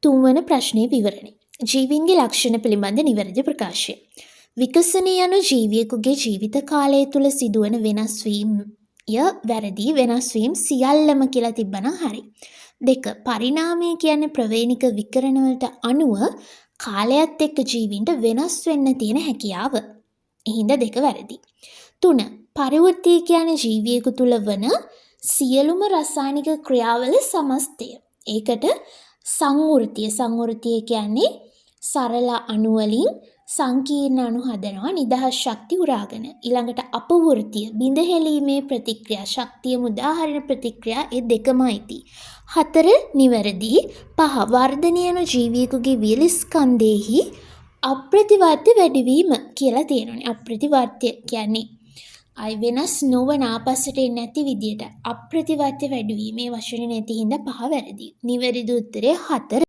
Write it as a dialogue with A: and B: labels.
A: තුන්වන ප්‍රශ්නයේ විවරණය. ජීවීන්ගේ ලක්ෂණ පිළිබඳ නිවැරදි ප්‍රකාශය. විකසනය යනු ජීවියෙකුගේ ජීවිත කාලය තුළ සිදුවන වෙනස් වීමය වැරදි වෙනස් වීම් සියල්ලම කියලා තිබ්බනම් හරි. 2. පරිණාමය කියන්නේ ප්‍රවේණික විකරණ වලට අනුව කාලයත් එක්ක ජීවීන්ට වෙනස් වෙන්න තියෙන හැකියාව. එහෙනම් 2 වැරදි. 3. පරිවෘත්තිය කියන්නේ ජීවියෙකු තුළ වන සියලුම රසායනික ක්‍රියාවල සමස්තය. ඒකට සංවෘතිය කියන්නේ සරල අණු වලින් සංකීර්ණ අණු හදනවා නිදහස් ශක්තිය උරාගෙන. ඊළඟට අපවෘත්තිය බිඳහෙලීමේ ප්‍රතික්‍රියා ශක්තිය උදාහරණ ප්‍රතික්‍රියා ඒ දෙකමයි තියෙන්නේ. 4 නිවැරදි. 5 වර්ධනය යන ජීවියෙකුගේ වියලි ස්කන්ධෙහි අප්‍රතිවර්ත්‍ය වැඩිවීම කියලා තියෙනවානේ. අප්‍රතිවර්ත්‍ය කියන්නේ අය වෙනස් නොවන ආපස්සට එන්නේ නැති විදියට අප්‍රතිවර්ත්‍ය වැඩිවීම මේ වචනේ නැති හින්දා 5 වැරදි. නිවැරදි උත්තරය 4.